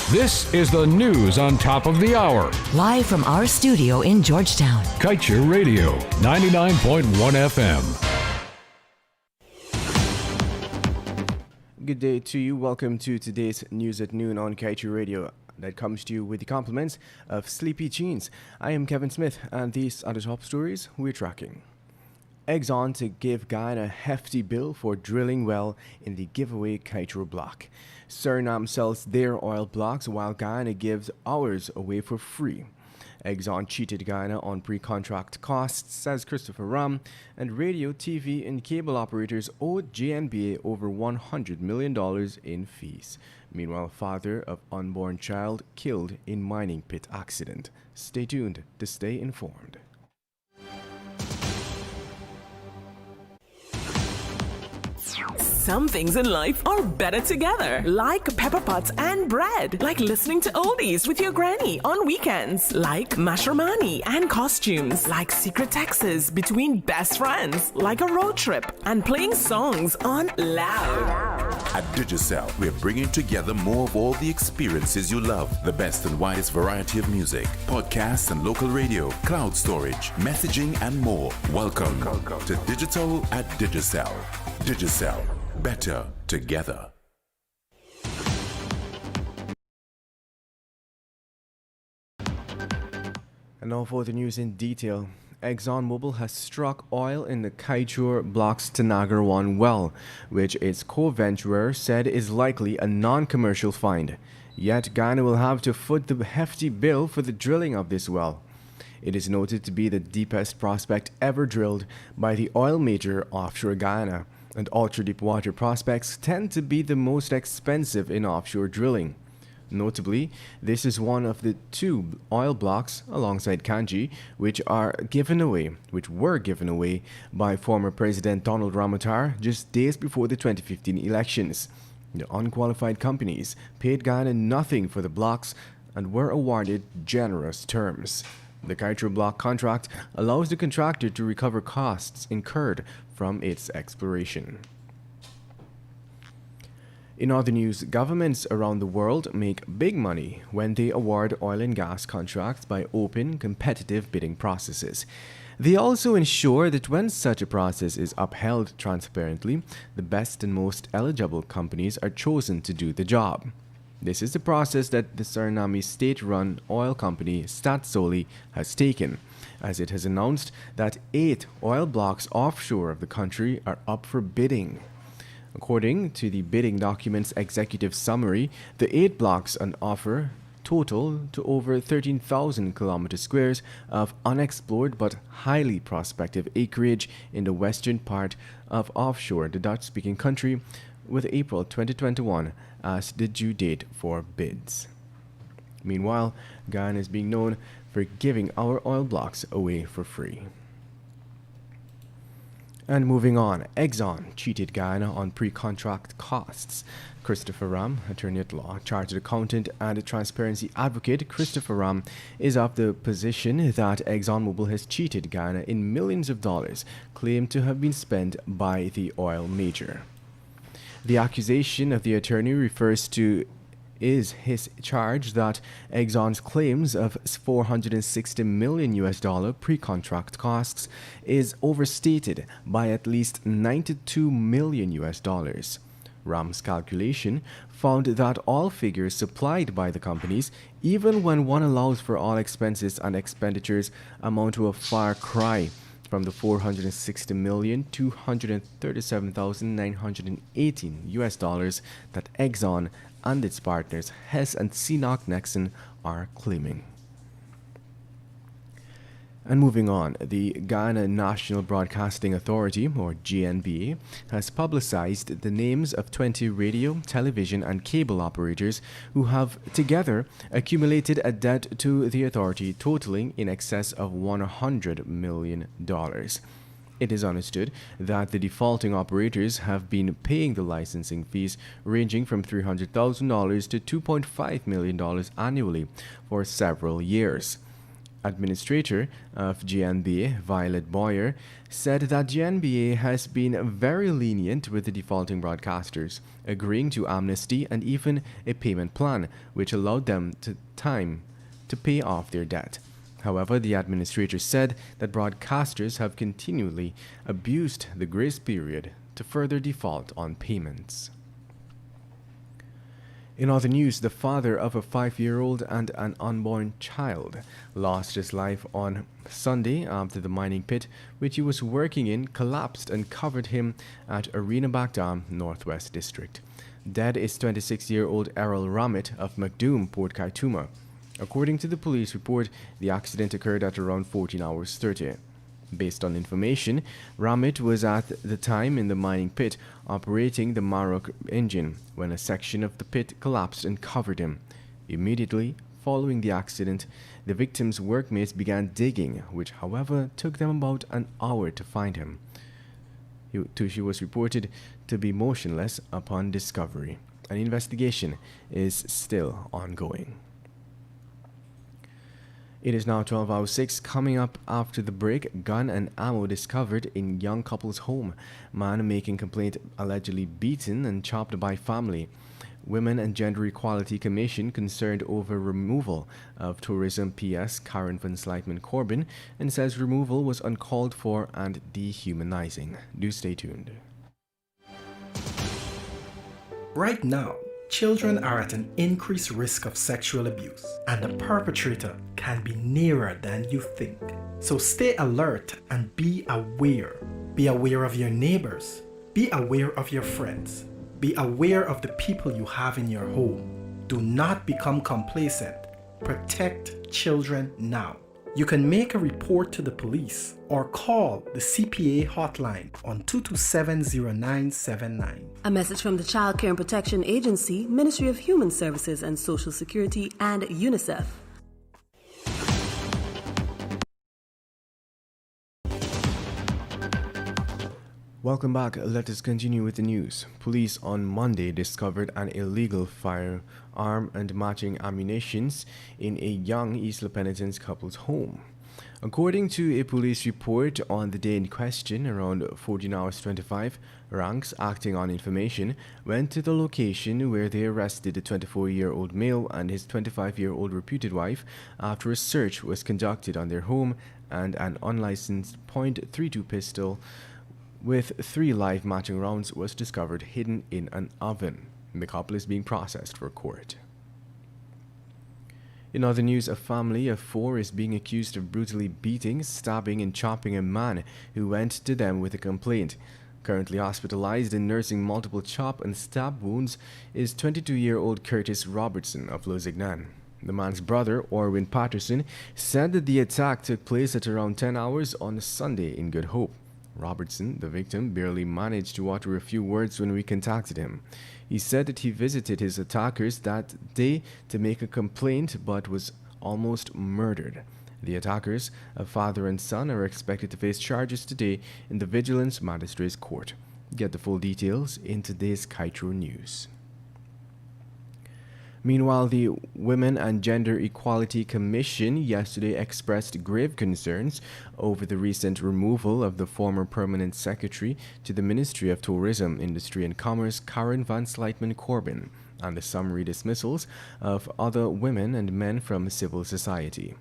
This is the news on top of the hour. Live from our studio in Georgetown. Kaieteur Radio, 99.1 FM. Good day to you. Welcome to today's News at Noon on Kaieteur Radio. That comes to you with the compliments of Sleepy Jeans. I am Kevin Smith, and these are the top stories we're tracking. Exxon to give Guyana a hefty bill for drilling well in the giveaway Kaieteur block. Suriname sells their oil blocks while Guyana gives ours away for free. Exxon cheated Guyana on pre-contract costs, says Christopher Ram, and radio, TV, and cable operators owed GNBA over $100 million in fees. Meanwhile, father of unborn child killed in mining pit accident. Stay tuned to stay informed. Some things in life are better together, like pepper pots and bread, like listening to oldies with your granny on weekends, like mashramani and costumes, like secret texts between best friends, like a road trip, and playing songs on loud. At Digicel, we're bringing together more of all the experiences you love. The best and widest variety of music, podcasts and local radio, cloud storage, messaging, and more. Welcome to Digital at Digicel. Digicel. Better together. And now for the news in detail. ExxonMobil has struck oil in the Kaieteur block's Tanagar 1 well, which its co-venturer said is likely a non-commercial find. Yet Guyana will have to foot the hefty bill for the drilling of this well. It is noted to be the deepest prospect ever drilled by the oil major offshore Guyana, and ultra-deepwater prospects tend to be the most expensive in offshore drilling. Notably, this is one of the two oil blocks, alongside Kanji, which were given away by former President Donald Ramotar just days before the 2015 elections. The unqualified companies paid Guyana nothing for the blocks and were awarded generous terms. The Kaieteur block contract allows the contractor to recover costs incurred from its exploration. In other news, governments around the world make big money when they award oil and gas contracts by open, competitive bidding processes. They also ensure that when such a process is upheld transparently, the best and most eligible companies are chosen to do the job. This is the process that the Suriname state-run oil company Staatsolie has taken, as it has announced that 8 oil blocks offshore of the country are up for bidding. According to the bidding document's executive summary, the 8 blocks on offer total to over 13,000 kilometer squares of unexplored but highly prospective acreage in the western part of offshore the Dutch-speaking country, with April 2021 as the due date for bids. Meanwhile, Guyana is being known for giving our oil blocks away for free. And moving on, Exxon cheated Guyana on pre-contract costs. Christopher Ram, attorney at law, chartered accountant, and transparency advocate Christopher Ram is of the position that ExxonMobil has cheated Guyana in millions of dollars claimed to have been spent by the oil major. The accusation of the attorney refers to his charge that Exxon's claims of $460 million pre-contract costs is overstated by at least $92 million. Ram's calculation found that all figures supplied by the companies, even when one allows for all expenses and expenditures, amount to a far cry from the $460,237,918 that Exxon and its partners Hess and CNOOC Nexen are claiming. And moving on, the Guyana National Broadcasting Authority, or GNBA, has publicized the names of 20 radio, television, and cable operators who have together accumulated a debt to the authority totaling in excess of $100 million. It is understood that the defaulting operators have been paying the licensing fees ranging from $300,000 to $2.5 million annually for several years. Administrator of GNBA, Violet Boyer, said that GNBA has been very lenient with the defaulting broadcasters, agreeing to amnesty and even a payment plan, which allowed them time to pay off their debt. However, the administrator said that broadcasters have continually abused the grace period to further default on payments. In other news, the father of a 5-year-old and an unborn child lost his life on Sunday after the mining pit which he was working in collapsed and covered him at Arena Dam, Northwest District. Dead is 26-year-old Errol Ramit of McDoom, Port Kaituma. According to the police report, the accident occurred at around 14 hours 30. Based on information, Ramit was at the time in the mining pit operating the Marok engine when a section of the pit collapsed and covered him. Immediately following the accident, the victim's workmates began digging, which however took them about an hour to find him. He was reported to be motionless upon discovery. An investigation is still ongoing. It is now 12:06. Coming up after the break, gun and ammo discovered in young couple's home. Man making complaint allegedly beaten and chopped by family. Women and Gender Equality Commission concerned over removal of Tourism PS Karen van Slijtman Corbin and says removal was uncalled for and dehumanizing. Do stay tuned. Right now, children are at an increased risk of sexual abuse, and the perpetrator can be nearer than you think. So stay alert and be aware. Be aware of your neighbors. Be aware of your friends. Be aware of the people you have in your home. Do not become complacent. Protect children now. You can make a report to the police or call the CPA hotline on 227-0979. A message from the Child Care and Protection Agency, Ministry of Human Services and Social Security, and UNICEF. Welcome back. Let us continue with the news. Police on Monday discovered an illegal firearm and matching ammunitions in a young East La Penitence couple's home. According to a police report on the day in question, around 14 hours 25, ranks acting on information went to the location where they arrested a 24-year-old male and his 25-year-old reputed wife after a search was conducted on their home and an unlicensed .32 pistol with 3 live matching rounds was discovered hidden in an oven. The couple is being processed for court. In other news, a family of 4 is being accused of brutally beating, stabbing, and chopping a man who went to them with a complaint. Currently hospitalized and nursing multiple chop and stab wounds is 22-year-old Curtis Robertson of Lozignan. The man's brother, Orwin Patterson, said that the attack took place at around 10 hours on Sunday in Good Hope. Robertson, the victim, barely managed to utter a few words when we contacted him. He said that he visited his attackers that day to make a complaint but was almost murdered. The attackers, a father and son, are expected to face charges today in the Vigilance Magistrates Court. Get the full details in today's Kaieteur News. Meanwhile, the Women and Gender Equality Commission yesterday expressed grave concerns over the recent removal of the former permanent secretary to the Ministry of Tourism, Industry and Commerce, Karen van Slijtman Corbin, and the summary dismissals of other women and men from civil society.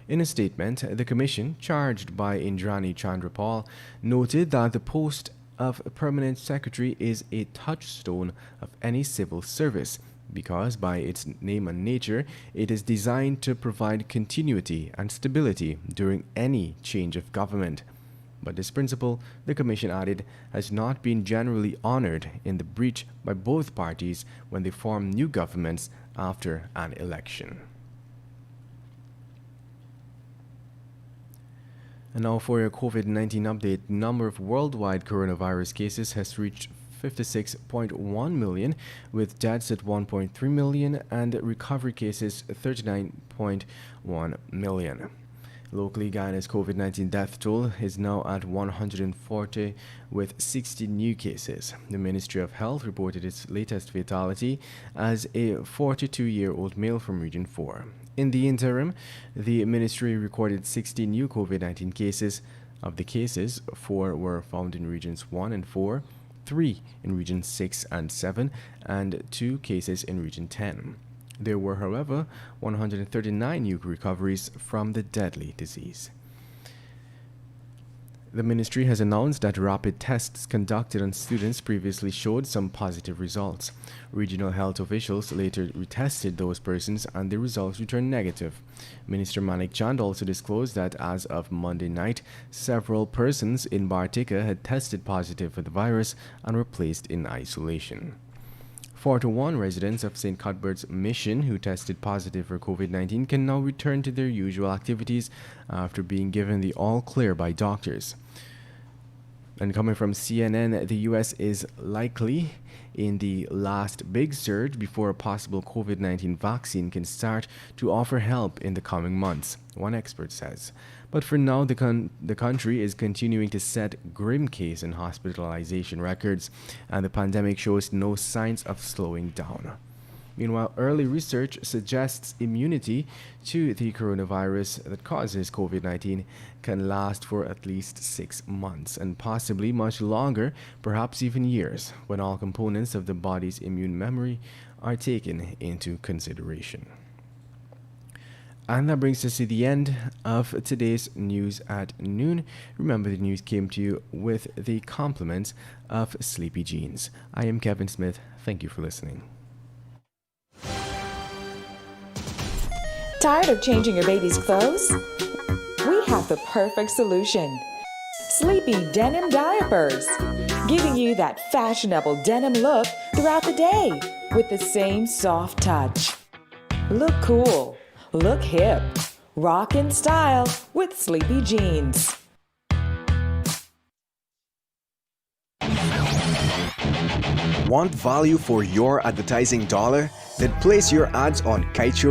In a statement, the commission, charged by Indrani Chandrapal, noted that the post of permanent secretary is a touchstone of any civil service, because by its name and nature, it is designed to provide continuity and stability during any change of government. But this principle, the Commission added, has not been generally honored in the breach by both parties when they form new governments after an election. And now for your COVID-19 update, the number of worldwide coronavirus cases has reached 56.1 million, with deaths at 1.3 million and recovery cases 39.1 million. Locally, Guyana's COVID-19 death toll is now at 140 with 60 new cases. The Ministry of Health reported its latest fatality as a 42-year-old male from Region 4. In the interim, the ministry recorded 60 new COVID-19 cases. Of the cases, 4 were found in regions 1 and 4, 3 in region 6 and 7, and 2 cases in region 10. There were, however, 139 new recoveries from the deadly disease. The ministry has announced that rapid tests conducted on students previously showed some positive results. Regional health officials later retested those persons and the results returned negative. Minister Manik Chand also disclosed that as of Monday night, several persons in Bartika had tested positive for the virus and were placed in isolation. 41 residents of St. Cuthbert's Mission who tested positive for COVID-19 can now return to their usual activities after being given the all-clear by doctors. And coming from CNN, the U.S. is likely in the last big surge before a possible COVID-19 vaccine can start to offer help in the coming months, one expert says. But for now, the country is continuing to set grim case and hospitalization records, and the pandemic shows no signs of slowing down. Meanwhile, early research suggests immunity to the coronavirus that causes COVID-19 can last for at least 6 months and possibly much longer, perhaps even years, when all components of the body's immune memory are taken into consideration. And that brings us to the end of today's News at Noon. Remember, the news came to you with the compliments of Sleepy Jeans. I am Kevin Smith. Thank you for listening. Tired of changing your baby's clothes? We have the perfect solution. Sleepy Denim Diapers, giving you that fashionable denim look throughout the day with the same soft touch. Look cool. Look hip. Rock in style with Sleepy Jeans. Want value for your advertising dollar? Then place your ads on Kaieteur